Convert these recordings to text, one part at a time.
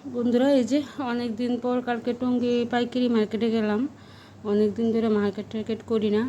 বন্ধুরা, এই যে অনেক দিন পর কালকে টঙ্গী পাইকারি মার্কেটে গেলাম। অনেক দিন ধরে মার্কেট করি না।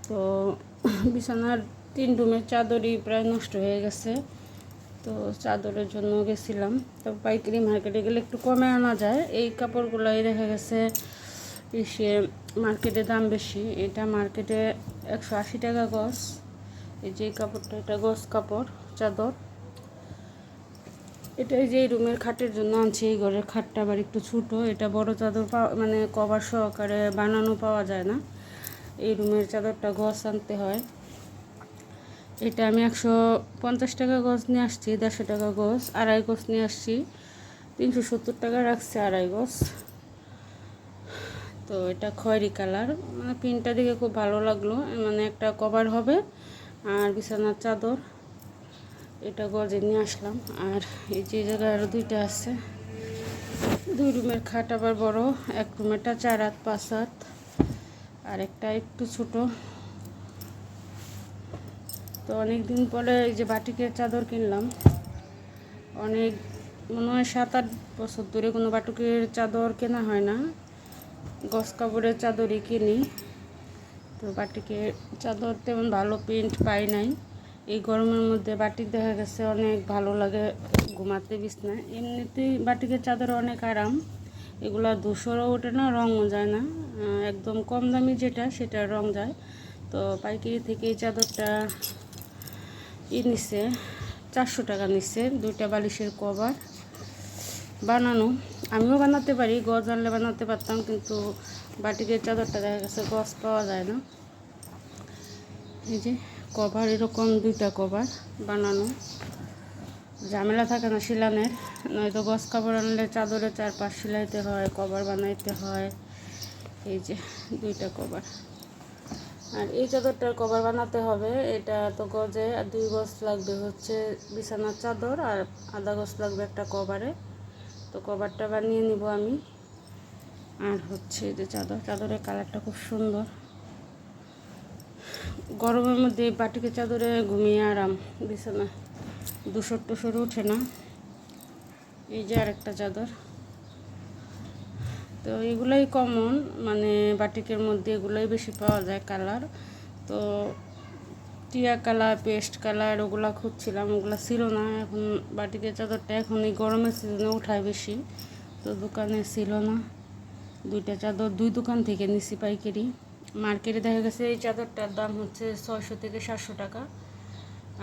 তো বিছানার 3 রুমের চাদরই প্রায় নষ্ট হয়ে গেছে। তো চাদরের জন্য গেছিলাম। তো পাইকারি মার্কেটে গেলে একটু কমে আনা যায়। এই কাপড়গুলোই দেখা গেছে সে মার্কেটে দাম বেশি। এটা মার্কেটে 180 টাকা গজ। এই যে কাপড়টা, এটা গজ কাপড় চাদর। এটা এই যে এই রুমের খাটের জন্য আনছি। এই ঘরের খাটটা আবার একটু ছোটো। এটা বড় চাদর মানে কভার সহকারে বানানো পাওয়া যায় না। এই রুমের চাদরটা গজ আনতে হয়। এটা আমি 150 টাকা গজ নিয়ে আসছি, 150 টাকা গজ। আড়াই গজ নিয়ে আসছি, 370 টাকা রাখছে আড়াই গজ। তো এটা খয়েরি কালার, মানে প্রিন্টটা দেখে খুব ভালো লাগলো। মানে একটা কভার হবে আর বিছানার চাদর। এটা গজে নিয়ে আসলাম। আর এই যে জায়গায় আরও 2টা আছে। 2 রুমের খাট আবার বড়। এক রুমেরটা 4 হাত 5 হাত, আর একটা একটু ছোট। তো অনেক দিন পরে এই যে বাটিকের চাদর কিনলাম। অনেক মনে হয় 7-8 বছর ধরে কোনো বাটিকের চাদর কেনা হয় না। গজ কাপড়ের চাদরই কিনি। তো বাটিকের চাদর তেমন ভালো প্রিন্ট পাই নাই। এই গরমের মধ্যে বাটিক দেখা গেছে অনেক ভালো লাগে ঘুমাতে বিছনায়। এমনিতেই বাটিকের চাদর অনেক আরাম। এগুলা ধূসরও ওঠে না, রঙও যায় না। একদম কম দামি যেটা, সেটা রং যায়। তো পাইকারি থেকে এই চাদরটা নিচ্ছে 400 টাকা নিচ্ছে। 2টা বালিশের কভার বানানো। আমিও বানাতে পারি, গজ আনলে বানাতে পারতাম, কিন্তু বাটিকের চাদরটা দেখা গেছে গজ পাওয়া যায় না। এই যে কভার, এরকম 2টা কভার বানানো। ঝামেলা থাকে না সিলানের। নয়তো গজ কাপড় আনলে চাদরে 4-5 সিলাইতে হয়, কভার বানাইতে হয়। এই যে 2টা কভার। আর এই চাদরটার কভার বানাতে হবে। এটা তো গজে 2 গজ লাগবে হচ্ছে বিছানার চাদর, আর আধা গজ লাগবে একটা কভারে। তো কভারটা বানিয়ে নিব আমি। আর হচ্ছে এই যে চাদরের কালারটা খুব সুন্দর। গরমের মধ্যে বাটিকের চাদরে ঘুমিয়ে আরাম। বিছানা ধূসর উঠে না। এই যে আরেকটা চাদর। তো এগুলাই কমন, মানে বাটিকের মধ্যে এগুলাই বেশি পাওয়া যায় কালার। তো টিয়া কালার, পেস্ট কালার ওগুলা খুঁজছিলাম, ওগুলা ছিল না। এখন বাটিকের চাদরটা এখন এই গরমের সিজনে উঠায় বেশি। তো দোকানে ছিল না। 2টা চাদর 2 দোকান থেকে নিছি পাইকারি। মার্কেটে দেখা গেছে এই চাদরটার দাম হচ্ছে 600 থেকে 700 টাকা।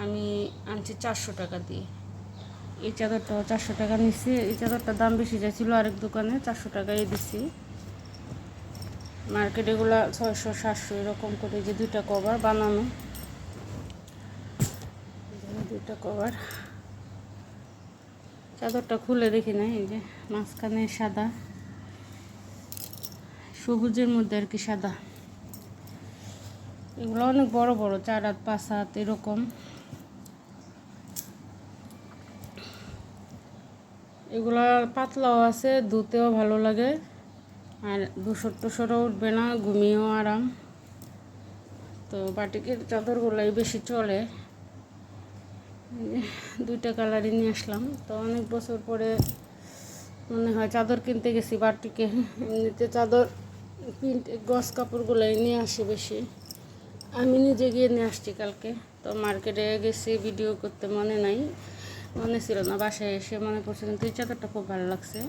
আমি আনছি 400 টাকা দিয়ে। এই চাদরটাও 400 টাকা নিচ্ছি। এই চাদরটার দাম বেশি যাচ্ছিলো আরেক দোকানে, 400 টাকায় দিচ্ছি। মার্কেটে এগুলো 600-700 এরকম করে। যে 2টা কভার বানানো, 2টা কভার। চাদরটা খুলে দেখি না। এই যে মাঝখানে সাদা, সবুজের মধ্যে আর কি সাদা। এগুলো অনেক বড় বড়, 4 হাত 5 হাত এরকম। এগুলা পাতলাও আছে, ধুতেও ভালো লাগে, আর ধূসরও উঠবে না, ঘুমিয়েও আরাম। তো বাটিকের চাদরগুলাই বেশি চলে। 2টা কালারই নিয়ে আসলাম। তো অনেক বছর পরে মনে হয় চাদর কিনতে গেছি বাটিকে। এমনিতে চাদর প্রিন্ট গজ কাপড়গুলাই নিয়ে আসি বেশি। আমি নিজে গিয়ে নিয়ে আসছি কালকে। তো মার্কেটে গেছি, ভিডিও করতে মনে ছিল না। বাসায় এসে মনে পড়ছে। কিন্তু এই চাদরটা খুব ভালো লাগছে।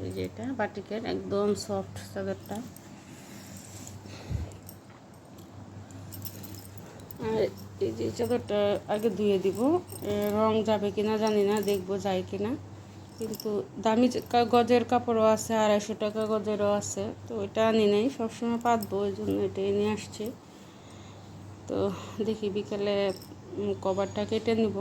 এই যে এটা বাটিকের একদম সফট চাদরটা। আর এই যে চাদরটা আগে ধুয়ে দিব। রং যাবে কিনা জানি না, দেখবো যায় কিনা। কিন্তু দামি গজের কাপড়ও আছে, 250 টাকা গজেরও আছে। তো ওইটা আনি নাই, সবসময় পাতবো, ওই জন্য এটাই নিয়ে আসছি। তো দেখি বিকেলে কভারটা কেটে নিব।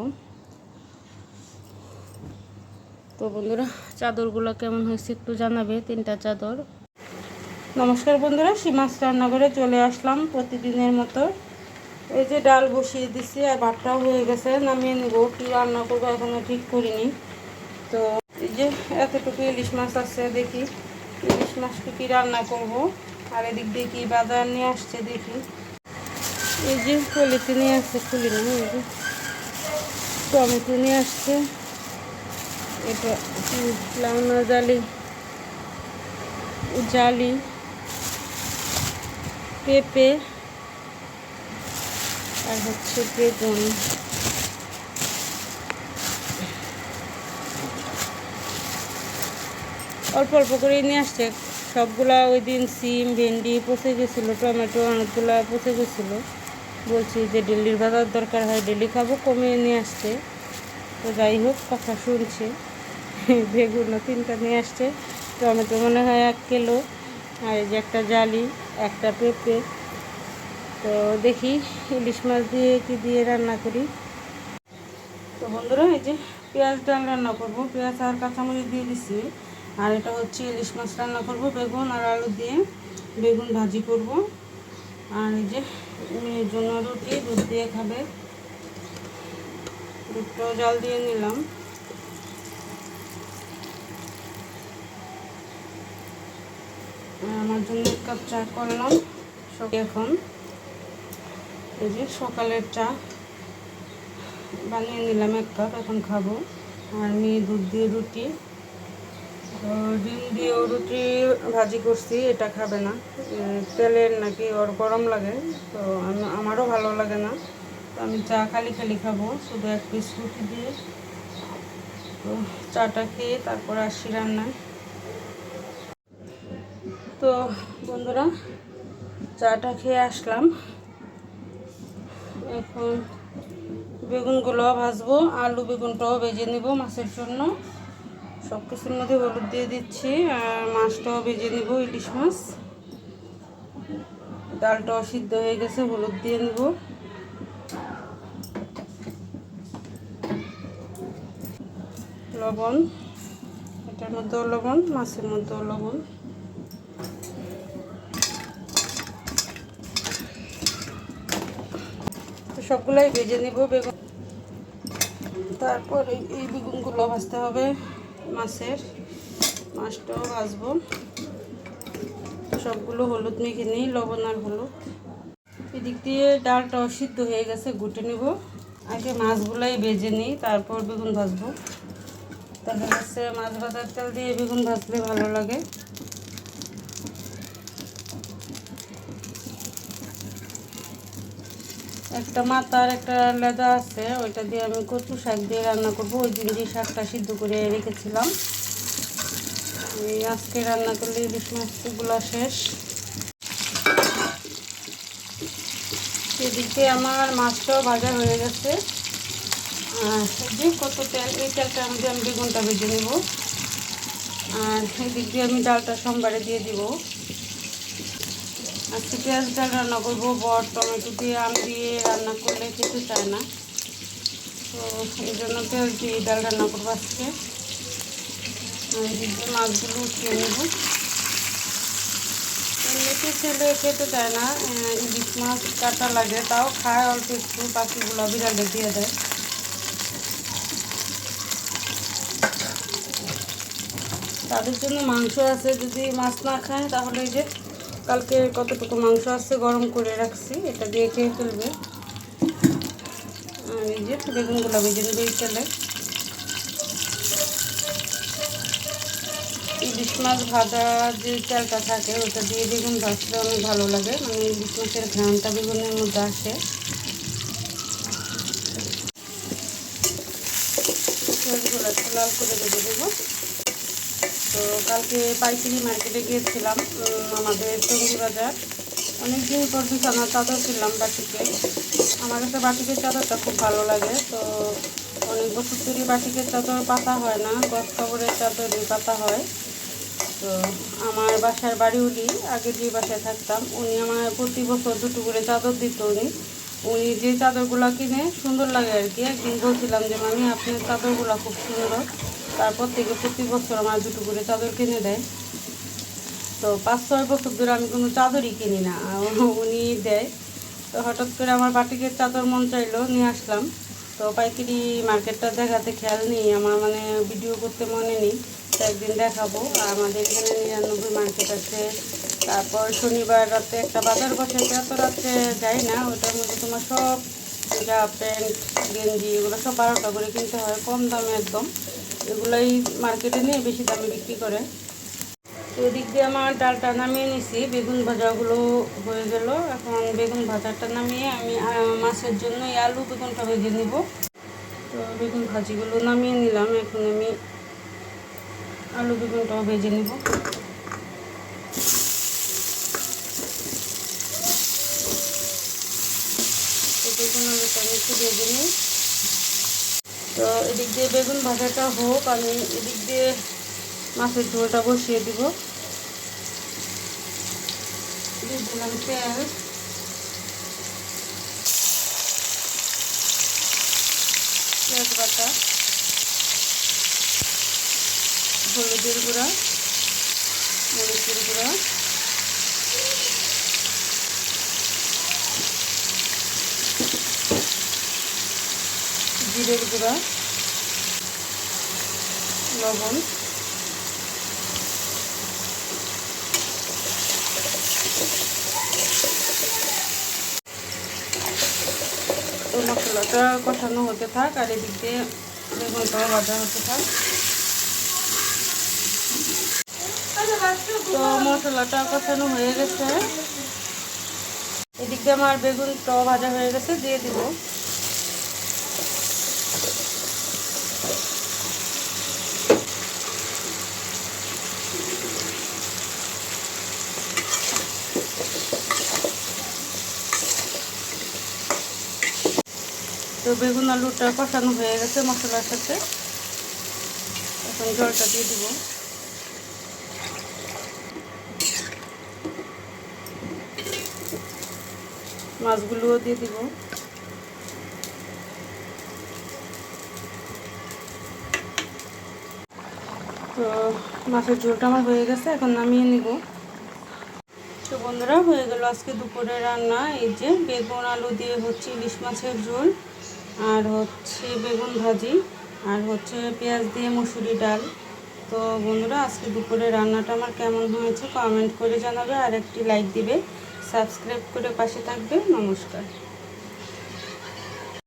তো বন্ধুরা, চাদরগুলো কেমন হয়েছে একটু জানাবে। 3টা চাদর। নমস্কার বন্ধুরা, সীমাস রান্নাঘরে চলে আসলাম প্রতিদিনের মতো। এই যে ডাল বসিয়ে দিছি, আর ভাতটাও হয়ে গেছে, নামিয়ে নিব। কী রান্না করবো এখনো ঠিক করিনি। তো এই যে এতটুকু ইলিশ মাছ আছে, দেখি ইলিশ মাছকে কী রান্না করব। আর এদিক দিয়ে কি বাজার নিয়ে আসছে দেখি। এই যে কলিতে নিয়ে আসছে, খুলিনি। এই যে টমেটো নিয়ে আসছে, এটা লাউনা জালি জালি পেঁপে আর হচ্ছে বেগুন। অল্প অল্প করে নিয়ে আসছে সবগুলা। ওই দিন সিম ভেন্ডি পচে গেছিলো, টমেটো অনেকগুলা পচে গেছিলো। বলছি যে ডেলির বাজার দরকার হয়, ডেলি খাবো, কমিয়ে নিয়ে আসছে। তো যাই হোক, কথা শুনছে। বেগুনও 3টা নিয়ে আসছে, টমেটো মনে হয় 1 কিলো, আর এই যে একটা জালি, একটা পেঁপে। তো দেখি ইলিশ মাছ দিয়ে কি দিয়ে রান্না করি। তো বন্ধুরা, এই যে পেঁয়াজ ডাল রান্না করব, পেঁয়াজ আর কাঁচামরিচ দিয়ে দিচ্ছি। আর এটা হচ্ছে ইলিশ মাছ রান্না করব বেগুন আর আলু দিয়ে, বেগুন ভাজি করব। আর এই যে মেয়ের জন্য রুটি, দুধ দিয়ে খাবে, দুধটাও জাল দিয়ে নিলাম। আমার জন্য 1 কাপ চা করলাম এখন। এই যে সকালের চা বানিয়ে নিলাম 1 কাপ, এখন খাবো। আর মেয়ে দুধ দিয়ে রুটি, ডিম দিয়েও রুটি ভাজি করছি, এটা খাবে না, তেলের নাকি ওর গরম লাগে, তো আমারও ভালো লাগে না। তো আমি চা খালি খালি খাবো, শুধু 1 পিস রুটি দিয়ে। তো চাটা খেয়ে তারপর আসি রান্নায়। তো বন্ধুরা, চাটা খেয়ে আসলাম, এখন বেগুনগুলো ভাজবো, আলু বেগুনটাও ভেজে নিব মাছের জন্য। সব কিছুর মধ্যে হলুদ দিয়ে দিচ্ছি, আর মাছটাও ভেজে নিব, ইলিশ মাছ। ডালটাও সিদ্ধ হয়ে গেছে, হলুদ দিয়ে নিব। লবণ, এটার মধ্যেও লবণ, মাছের মধ্যেও লবণ। তো সবগুলাই ভেজে নিব বেগুন, তারপর এই বেগুনগুলো ভাজতে হবে মাছটাও ভাজবো। সবগুলো হলুদ মেখে নিই, লবণ আর হলুদ। এদিক দিয়ে ডালটাও সিদ্ধ হয়ে গেছে, ঘুটে নিব। আগে মাছগুলাই ভেজে নিই, তারপর বেগুন ভাজবো। দেখা যাচ্ছে মাছ ভাজার তেল দিয়ে বেগুন ভাজলে ভালো লাগে। একটা মাথার একটা লেদা আছে, ওইটা দিয়ে আমি কচু শাক দিয়ে রান্না করবো। ওই দিন যে শাকটা সিদ্ধ করে রেখেছিলাম, এই আজকে রান্না করলে ইলিশ মাছগুলো শেষ। এদিকে আমার মাছটাও ভাজা হয়ে গেছে। আর যে কত তেল, এই তেলটার মধ্যে আমি বেগুনটা ভেজে নেব। আর এদিক দিয়ে আমি ডালটা সোমবারে দিয়ে দিব। আজকে পেঁয়াজ ডাল রান্না করবো, বড় টমেটো দিয়ে আম দিয়ে রান্না করলে খেতে চায় না, তো এই জন্য পেঁয়াজ দিয়ে ডাল রান্না করবো আজকে। এদিক দিয়ে মাছগুলো উঠিয়ে নেব। এমনিতে ছেলে খেতে চায় না, ইলিশ মাছ কাটা লাগে, তাও খায় অল্প একটু, বাকিগুলো বিড়ালে দিয়ে দেয়। তাদের জন্য মাংস আছে, যদি মাছ না খায় তাহলে এই যে কালকে কতটুকু মাংস আছে গরম করে রাখছি, এটা দিয়ে খেয়ে ফেলবে। আর এই যে বেগুনগুলো ভেজে নেবে এই তেলে। ইলিশ মাছ ভাজা যে তেলটা থাকে ওটা দিয়ে বেগুন ভাজলে অনেক ভালো লাগে, মানে ইলিশ মাছের ঘ্রাণটা বেগুনের মধ্যে আসে। পেঁয়াজগুলো একটু লাল করে ভেজে দেবো। তো কালকে পাইকারি মার্কেটে গিয়েছিলাম, আমাদের টঙ্গী বাজার। অনেকদিন পর বিছানার চাদর কিনলাম বাটিকে। আমার কাছে বাটিকের চাদরটা খুব ভালো লাগে। তো অনেক বছর ধরে বাটিকের চাদর পাতা হয় না, গছ কাপড়ের চাদরই পাতা হয়। তো আমার বাসার বাড়ি উনি, আগে যে বাসায় থাকতাম, উনি আমার প্রতি বছর 2টো করে চাদর দিত। উনি যে চাদরগুলো কিনে সুন্দর লাগে আর কি। একদিন বলছিলাম যে মামি আপনার চাদরগুলো খুব সুন্দর, তারপর থেকে প্রতি বছর আমার 2টো করে চাদর কিনে দেয়। তো 5-6 বছর ধরে আমি কোনো চাদরই কিনি না, উনি দেয়। তো হঠাৎ করে আমার বাটিকের চাদর মন চাইলো, নিয়ে আসলাম। তো পাইকারি মার্কেটটা দেখাতে খেয়াল নেই আমার, মানে ভিডিও করতে মনে নেই। তো একদিন দেখাবো। আর আমাদের এখানে 99 মার্কেট আছে। তারপর শনিবার রাতে একটা বাজার বসে, এত রাত্রে যাই না, ওটার মধ্যে তোমার সব যা প্যান্ট গেঞ্জি এগুলো সব 12টা করে কিনতে হয়, কম দামে একদম। এগুলাই মার্কেটে নিয়ে বেশি দামে বিক্রি করে। তো এদিক দিয়ে আমার ডালটা নামিয়ে নিছি, বেগুন ভাজাগুলো হয়ে গেল। এখন বেগুন ভাজাটা নামিয়ে আমি মাছের জন্য আলু বেগুনটা ভেজে নিব। তো বেগুন ভাজিগুলো নামিয়ে নিলাম, এখন আমি আলু বেগুনটাও ভেজে নিব। তো বেগুন আলুটা আমি একটু ভেজে নিই। তো এদিক দিয়ে বেগুন ভাজাটা হোক, আমি এদিক দিয়ে মাছের ঝোলটা বসিয়ে দিব। দিয়ে দিলাম তেল, তেজপাতা, হলুদের গুঁড়া, মরিচের গুঁড়া, জিরের গুঁড়া, লবণ, তো মশলাটা কষানো হতে থাক আর এদিক দিয়ে বেগুনটাও ভাজা হতে থাক। তো মশলাটা কষানো হয়ে গেছে, এদিক দিয়ে আমার বেগুনটাও ভাজা হয়ে গেছে, দিয়ে দিব। তো বেগুন আলুটা কষানো হয়ে গেছে মশলার সাথে, এখন জলটা দিয়ে দিব। মাছগুলোও দিয়ে দিব। তো মাছের ঝোলটা আমার হয়ে গেছে, এখন নামিয়ে নিব। তো বন্ধুরা, হয়ে গেল আজকে দুপুরে রান্না। এই যে বেগুন আলু দিয়ে হচ্ছে ইলিশ মাছের ঝোল, আর হচ্ছে বেগুন ভাজি, আর হচ্ছে পেঁয়াজ দিয়ে মুসুরি ডাল। তো বন্ধুরা, আজকে দুপুরে রান্নাটা আমার কেমন হয়েছে কমেন্ট করে জানাবে, আর একটি লাইক দিবে, সাবস্ক্রাইব করে পাশে থাকবে। নমস্কার।